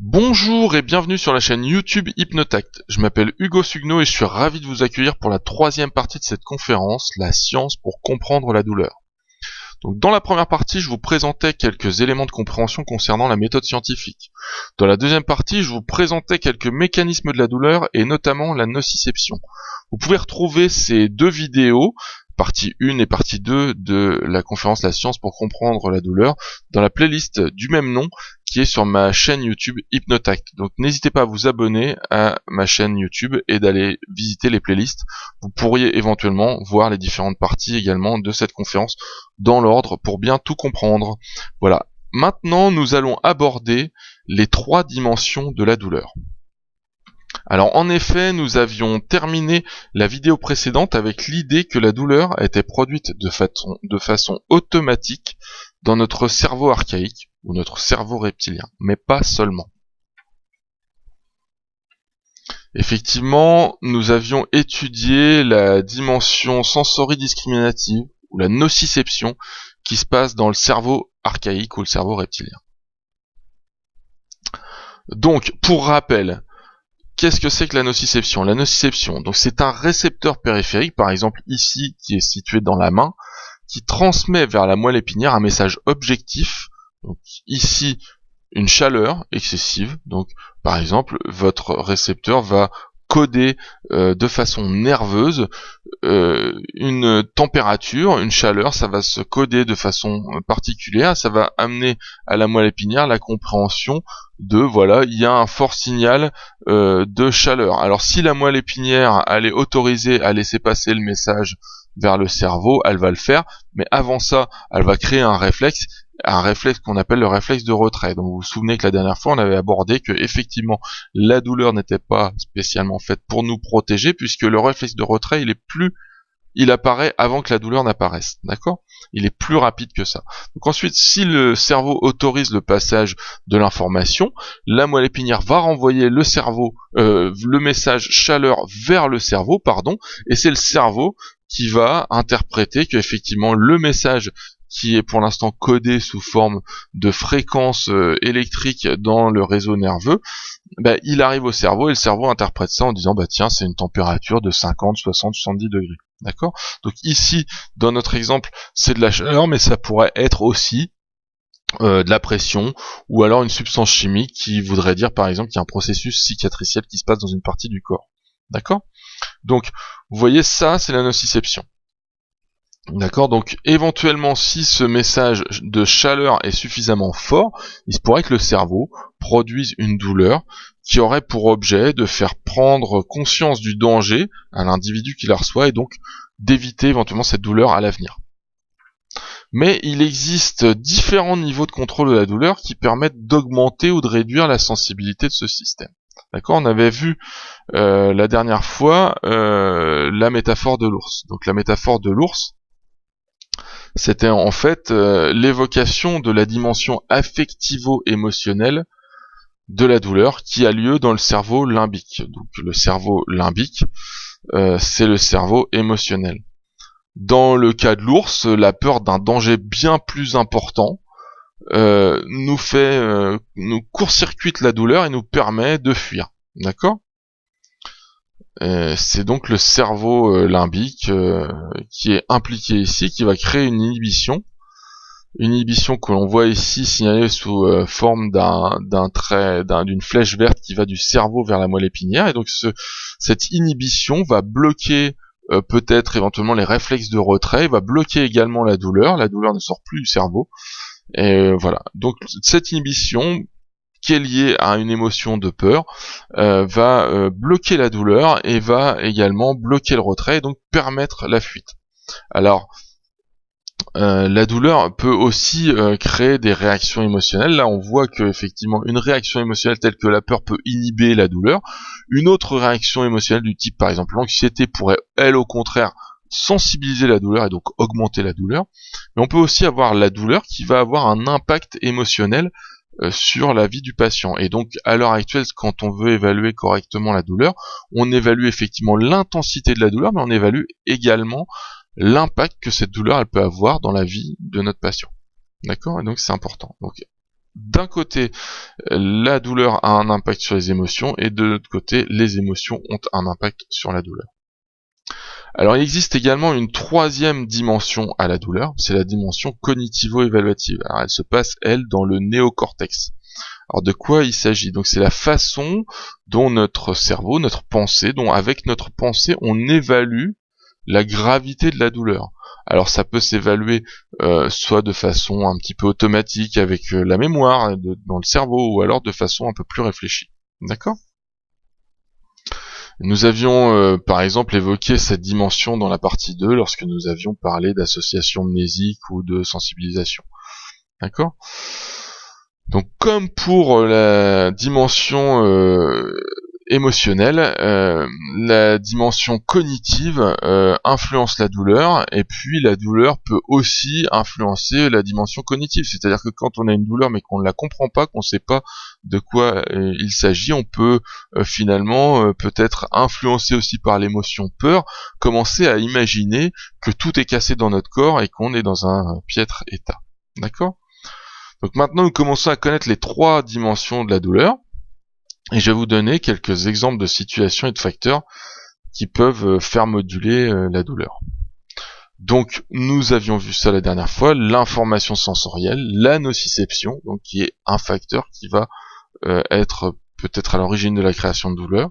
Bonjour et bienvenue sur la chaîne YouTube Hypnotact. Je m'appelle Hugo Sugno et je suis ravi de vous accueillir pour la troisième partie de cette conférence, la science pour comprendre la douleur. Donc dans la première partie, je vous présentais quelques éléments de compréhension concernant la méthode scientifique. Dans la deuxième partie, je vous présentais quelques mécanismes de la douleur et notamment la nociception. Vous pouvez retrouver ces deux vidéos, partie 1 et partie 2 de la conférence La science pour comprendre la douleur, dans la playlist du même nom qui est sur ma chaîne YouTube Hypnotact. Donc n'hésitez pas à vous abonner à ma chaîne YouTube et d'aller visiter les playlists. Vous pourriez éventuellement voir les différentes parties également de cette conférence dans l'ordre pour bien tout comprendre. Voilà. Maintenant, nous allons aborder les trois dimensions de la douleur. Alors en effet, nous avions terminé la vidéo précédente avec l'idée que la douleur était produite de façon automatique dans notre cerveau archaïque ou notre cerveau reptilien, mais pas seulement. Effectivement, nous avions étudié la dimension sensoridiscriminative ou la nociception qui se passe dans le cerveau archaïque ou le cerveau reptilien. Donc, pour rappel, qu'est-ce que c'est que la nociception? La nociception, donc c'est un récepteur périphérique, par exemple ici, qui est situé dans la main, qui transmet vers la moelle épinière un message objectif. Donc ici, une chaleur excessive. Donc, par exemple, votre récepteur va coder de façon nerveuse une température, une chaleur, ça va se coder de façon particulière, ça va amener à la moelle épinière la compréhension de, voilà, il y a un fort signal de chaleur. Alors si la moelle épinière, elle est autorisée à laisser passer le message vers le cerveau, elle va le faire, mais avant ça, elle va créer un réflexe qu'on appelle le réflexe de retrait. Donc vous vous souvenez que la dernière fois, on avait abordé que effectivement la douleur n'était pas spécialement faite pour nous protéger, puisque le réflexe de retrait, il apparaît avant que la douleur n'apparaisse, d'accord? Il est plus rapide que ça. Donc ensuite, si le cerveau autorise le passage de l'information, la moelle épinière va renvoyer le message chaleur vers le cerveau, et c'est le cerveau qui va interpréter que effectivement le message qui est pour l'instant codé sous forme de fréquence électrique dans le réseau nerveux, il arrive au cerveau et le cerveau interprète ça en disant tiens, c'est une température de 50, 60, 70 degrés. D'accord? Donc ici, dans notre exemple, c'est de la chaleur, mais ça pourrait être aussi de la pression, ou alors une substance chimique qui voudrait dire par exemple qu'il y a un processus cicatriciel qui se passe dans une partie du corps. D'accord? Donc, vous voyez, ça, c'est la nociception. D'accord, donc éventuellement si ce message de chaleur est suffisamment fort, il se pourrait que le cerveau produise une douleur qui aurait pour objet de faire prendre conscience du danger à l'individu qui la reçoit et donc d'éviter éventuellement cette douleur à l'avenir. Mais il existe différents niveaux de contrôle de la douleur qui permettent d'augmenter ou de réduire la sensibilité de ce système. D'accord, on avait vu la dernière fois la métaphore de l'ours. Donc la métaphore de l'ours, c'était en fait l'évocation de la dimension affectivo-émotionnelle de la douleur qui a lieu dans le cerveau limbique. Donc le cerveau limbique, c'est le cerveau émotionnel. Dans le cas de l'ours, la peur d'un danger bien plus important nous court-circuite la douleur et nous permet de fuir. D'accord ? C'est donc le cerveau limbique qui est impliqué ici, qui va créer une inhibition que l'on voit ici signalée sous forme d'une flèche verte qui va du cerveau vers la moelle épinière, et donc cette inhibition va bloquer peut-être éventuellement les réflexes de retrait, va bloquer également la douleur ne sort plus du cerveau, et voilà. Donc cette inhibition qui est liée à une émotion de peur, va bloquer la douleur et va également bloquer le retrait et donc permettre la fuite. Alors, la douleur peut aussi créer des réactions émotionnelles. Là, on voit que effectivement une réaction émotionnelle telle que la peur peut inhiber la douleur. Une autre réaction émotionnelle du type, par exemple, l'anxiété pourrait, elle, au contraire, sensibiliser la douleur et donc augmenter la douleur. Mais on peut aussi avoir la douleur qui va avoir un impact émotionnel sur la vie du patient. Et donc, à l'heure actuelle, quand on veut évaluer correctement la douleur, on évalue effectivement l'intensité de la douleur, mais on évalue également l'impact que cette douleur elle peut avoir dans la vie de notre patient. D'accord? Et donc, c'est important. Donc, d'un côté, la douleur a un impact sur les émotions, et de l'autre côté, les émotions ont un impact sur la douleur. Alors il existe également une troisième dimension à la douleur, c'est la dimension cognitivo-évaluative. Alors elle se passe, elle, dans le néocortex. Alors de quoi il s'agit? Donc c'est la façon dont notre cerveau, notre pensée, dont avec notre pensée on évalue la gravité de la douleur. Alors ça peut s'évaluer soit de façon un petit peu automatique avec la mémoire dans le cerveau, ou alors de façon un peu plus réfléchie. D'accord ? Nous avions par exemple évoqué cette dimension dans la partie 2 lorsque nous avions parlé d'association mnésique ou de sensibilisation. D'accord ? Donc comme pour la dimension émotionnelle, la dimension cognitive influence la douleur, et puis la douleur peut aussi influencer la dimension cognitive. C'est-à-dire que quand on a une douleur mais qu'on ne la comprend pas, qu'on ne sait pas de quoi il s'agit, on peut finalement peut-être influencé aussi par l'émotion peur, commencer à imaginer que tout est cassé dans notre corps et qu'on est dans un piètre état. D'accord ? Donc maintenant nous commençons à connaître les trois dimensions de la douleur, et je vais vous donner quelques exemples de situations et de facteurs qui peuvent faire moduler la douleur. Donc nous avions vu ça la dernière fois, l'information sensorielle, la nociception, donc qui est un facteur qui va être peut-être à l'origine de la création de douleur.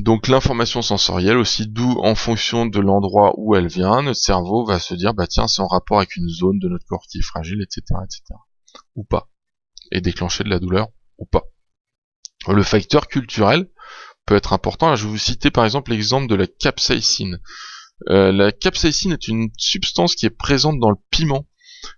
Donc l'information sensorielle aussi, d'où en fonction de l'endroit où elle vient, notre cerveau va se dire bah tiens, c'est en rapport avec une zone de notre corps qui est fragile, etc., etc. Ou pas, et déclencher de la douleur ou pas. Le facteur culturel peut être important. Là, je vais vous citer par exemple l'exemple de la capsaïcine. La capsaïcine est une substance qui est présente dans le piment.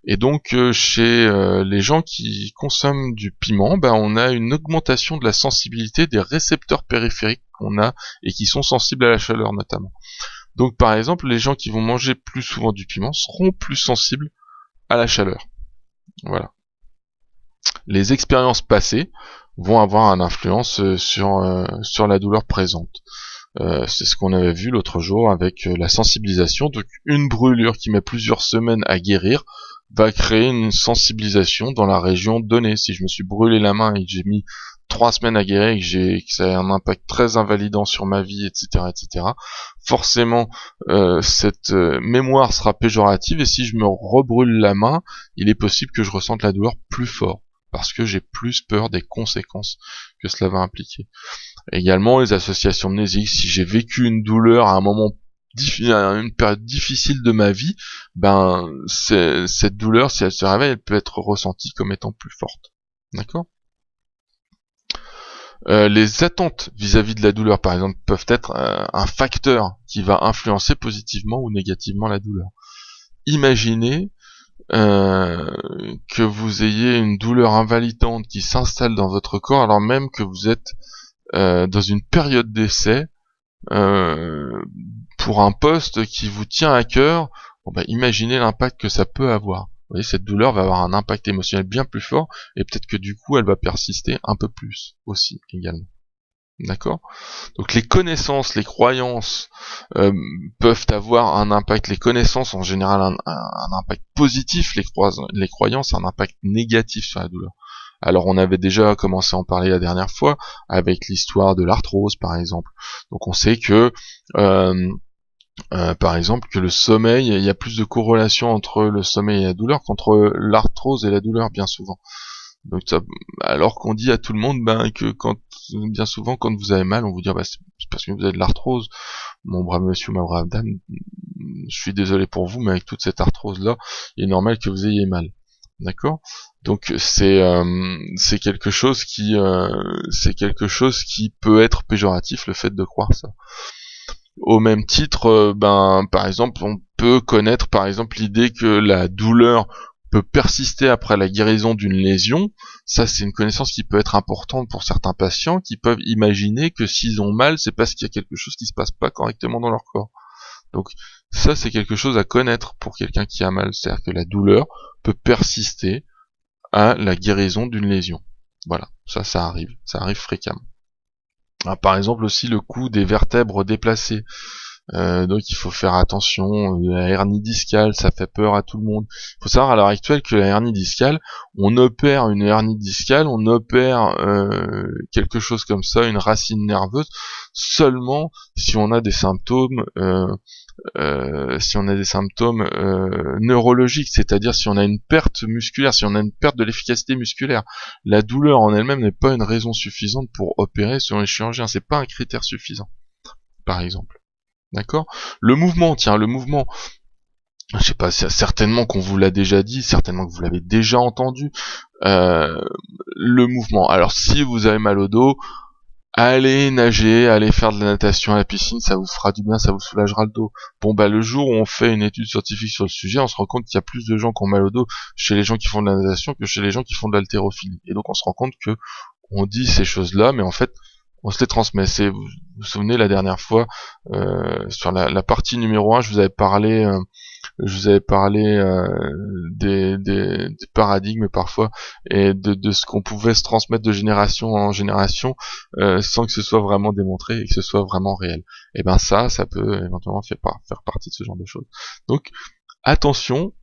Et donc chez les gens qui consomment du piment, on a une augmentation de la sensibilité des récepteurs périphériques qu'on a et qui sont sensibles à la chaleur notamment. Donc par exemple, les gens qui vont manger plus souvent du piment seront plus sensibles à la chaleur. Voilà. Les expériences passées vont avoir une influence sur la douleur présente. C'est ce qu'on avait vu l'autre jour avec la sensibilisation. Donc une brûlure qui met plusieurs semaines à guérir va créer une sensibilisation dans la région donnée. Si je me suis brûlé la main et que j'ai mis 3 semaines à guérir et que ça a un impact très invalidant sur ma vie, etc., etc., forcément cette mémoire sera péjorative, et si je me rebrûle la main, il est possible que je ressente la douleur plus fort, parce que j'ai plus peur des conséquences que cela va impliquer. Également, les associations mnésiques, si j'ai vécu une douleur à un moment à une période difficile de ma vie, cette douleur, si elle se réveille, elle peut être ressentie comme étant plus forte. D'accord ? Les attentes vis-à-vis de la douleur, par exemple, peuvent être un facteur qui va influencer positivement ou négativement la douleur. Imaginez que vous ayez une douleur invalidante qui s'installe dans votre corps alors même que vous êtes dans une période d'essai pour un poste qui vous tient à cœur. Imaginez l'impact que ça peut avoir. Vous voyez, cette douleur va avoir un impact émotionnel bien plus fort, et peut-être que du coup elle va persister un peu plus aussi également. D'accord ? Donc les connaissances, les croyances peuvent avoir un impact. Les connaissances en général un impact positif, les croyances un impact négatif sur la douleur. Alors on avait déjà commencé à en parler la dernière fois avec l'histoire de l'arthrose par exemple. Donc on sait que par exemple que le sommeil, il y a plus de corrélation entre le sommeil et la douleur qu'entre l'arthrose et la douleur bien souvent. Donc alors qu'on dit à tout le monde que bien souvent quand vous avez mal, on vous dit c'est parce que vous avez de l'arthrose. Mon brave monsieur, ma brave dame, je suis désolé pour vous, mais avec toute cette arthrose là, il est normal que vous ayez mal. D'accord ? Donc c'est quelque chose qui peut être péjoratif, le fait de croire ça. Au même titre, par exemple, on peut connaître par exemple l'idée que la douleur peut persister après la guérison d'une lésion. Ça, c'est une connaissance qui peut être importante pour certains patients qui peuvent imaginer que s'ils ont mal, c'est parce qu'il y a quelque chose qui se passe pas correctement dans leur corps. Donc ça, c'est quelque chose à connaître pour quelqu'un qui a mal. C'est-à-dire que la douleur peut persister à la guérison d'une lésion. Voilà, ça arrive fréquemment. Par exemple aussi le coup des vertèbres déplacées. Donc il faut faire attention. La hernie discale, ça fait peur à tout le monde. Il faut savoir à l'heure actuelle que la hernie discale, on opère une hernie discale, on opère quelque chose comme ça, une racine nerveuse, seulement si on a des symptômes neurologiques, c'est-à-dire si on a une perte musculaire, si on a une perte de l'efficacité musculaire. La douleur en elle-même n'est pas une raison suffisante pour opérer selon les chirurgiens, c'est pas un critère suffisant, par exemple. D'accord ? Le mouvement, je sais pas, certainement qu'on vous l'a déjà dit, certainement que vous l'avez déjà entendu, le mouvement. Alors si vous avez mal au dos, allez nager, allez faire de la natation à la piscine, ça vous fera du bien, ça vous soulagera le dos. Bon bah le jour où on fait une étude scientifique sur le sujet, on se rend compte qu'il y a plus de gens qui ont mal au dos chez les gens qui font de la natation que chez les gens qui font de l'haltérophilie. Et donc on se rend compte que on dit ces choses-là, mais en fait on se les transmet. Vous vous souvenez la dernière fois, sur la partie numéro 1, je vous avais parlé des paradigmes parfois et de ce qu'on pouvait se transmettre de génération en génération sans que ce soit vraiment démontré et que ce soit vraiment réel. Et ben ça peut éventuellement faire partie de ce genre de choses. Donc attention,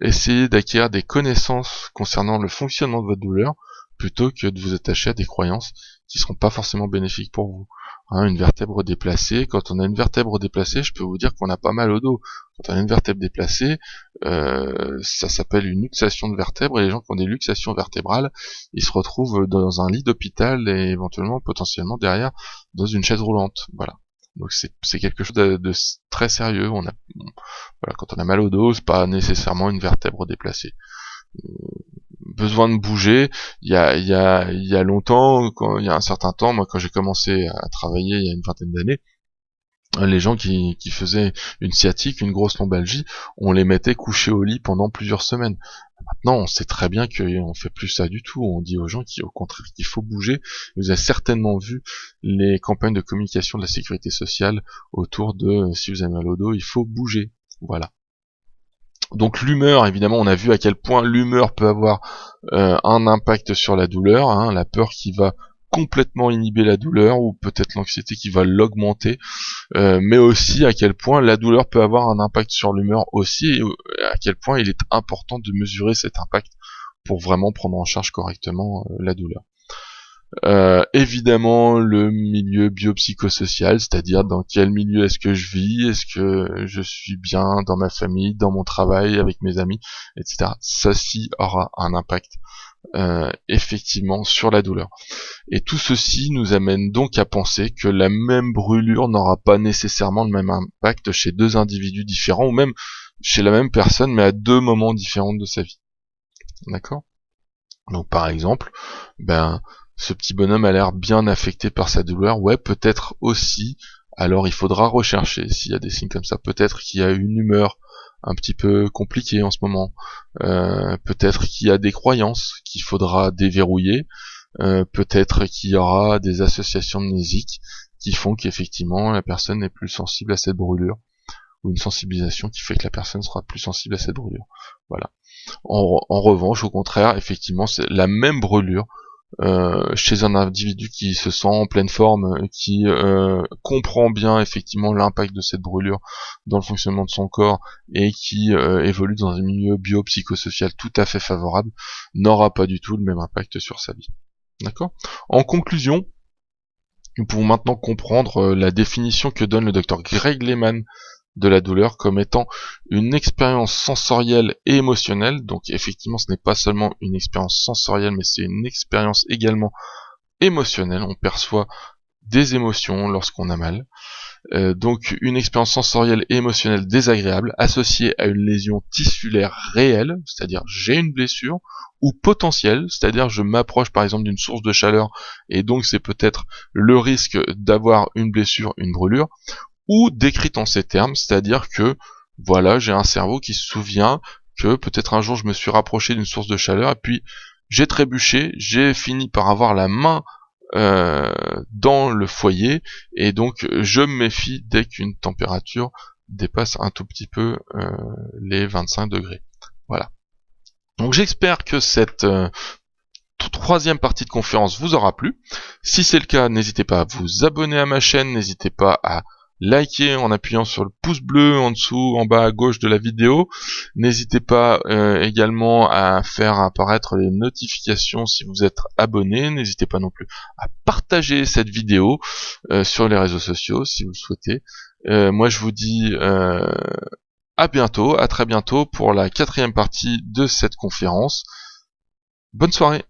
essayez d'acquérir des connaissances concernant le fonctionnement de votre douleur plutôt que de vous attacher à des croyances qui seront pas forcément bénéfiques pour vous. Une vertèbre déplacée, quand on a une vertèbre déplacée, je peux vous dire qu'on a pas mal au dos. Quand on a une vertèbre déplacée, ça s'appelle une luxation de vertèbre, et les gens qui ont des luxations vertébrales, ils se retrouvent dans un lit d'hôpital et éventuellement, potentiellement derrière, dans une chaise roulante. Voilà. Donc c'est quelque chose de très sérieux. Voilà, quand on a mal au dos, c'est pas nécessairement une vertèbre déplacée. Besoin de bouger. Il y a longtemps, il y a un certain temps, moi quand j'ai commencé à travailler il y a une vingtaine d'années, les gens qui faisaient une sciatique, une grosse lombalgie, on les mettait couchés au lit pendant plusieurs semaines. Maintenant, on sait très bien qu'on fait plus ça du tout. On dit aux gens au contraire qu'il faut bouger. Vous avez certainement vu les campagnes de communication de la sécurité sociale autour de si vous avez mal au dos, il faut bouger. Voilà. Donc l'humeur, évidemment, on a vu à quel point l'humeur peut avoir un impact sur la douleur, la peur qui va complètement inhiber la douleur, ou peut-être l'anxiété qui va l'augmenter, mais aussi à quel point la douleur peut avoir un impact sur l'humeur aussi, et à quel point il est important de mesurer cet impact pour vraiment prendre en charge correctement la douleur. Évidemment le milieu biopsychosocial, c'est-à-dire dans quel milieu est-ce que je vis, est-ce que je suis bien dans ma famille, dans mon travail, avec mes amis, etc. Ça aussi aura un impact effectivement sur la douleur. Et tout ceci nous amène donc à penser que la même brûlure n'aura pas nécessairement le même impact chez deux individus différents, ou même chez la même personne, mais à deux moments différents de sa vie. D'accord ? Donc par exemple, ce petit bonhomme a l'air bien affecté par sa douleur, ouais, peut-être aussi, alors il faudra rechercher s'il y a des signes comme ça, peut-être qu'il y a une humeur un petit peu compliquée en ce moment, peut-être qu'il y a des croyances qu'il faudra déverrouiller, peut-être qu'il y aura des associations mnésiques qui font qu'effectivement la personne est plus sensible à cette brûlure, ou une sensibilisation qui fait que la personne sera plus sensible à cette brûlure. Voilà. En revanche, au contraire, effectivement, c'est la même brûlure chez un individu qui se sent en pleine forme, qui comprend bien effectivement l'impact de cette brûlure dans le fonctionnement de son corps et qui évolue dans un milieu biopsychosocial tout à fait favorable, n'aura pas du tout le même impact sur sa vie. D'accord ? En conclusion, nous pouvons maintenant comprendre la définition que donne le docteur Greg Lehman de la douleur comme étant une expérience sensorielle et émotionnelle. Donc effectivement, ce n'est pas seulement une expérience sensorielle, mais c'est une expérience également émotionnelle. On perçoit des émotions lorsqu'on a mal. Donc une expérience sensorielle et émotionnelle désagréable associée à une lésion tissulaire réelle, c'est-à-dire j'ai une blessure, ou potentielle, c'est-à-dire je m'approche par exemple d'une source de chaleur et donc c'est peut-être le risque d'avoir une blessure, une brûlure, ou décrite en ces termes, c'est-à-dire que voilà, j'ai un cerveau qui se souvient que peut-être un jour je me suis rapproché d'une source de chaleur et puis j'ai trébuché, j'ai fini par avoir la main dans le foyer et donc je me méfie dès qu'une température dépasse un tout petit peu les 25 degrés. Voilà. Donc j'espère que cette troisième partie de conférence vous aura plu. Si c'est le cas, n'hésitez pas à vous abonner à ma chaîne, n'hésitez pas à likez en appuyant sur le pouce bleu en dessous, en bas à gauche de la vidéo. N'hésitez pas également à faire apparaître les notifications si vous êtes abonné. N'hésitez pas non plus à partager cette vidéo sur les réseaux sociaux si vous le souhaitez. Moi je vous dis à bientôt, à très bientôt pour la 4e partie de cette conférence. Bonne soirée.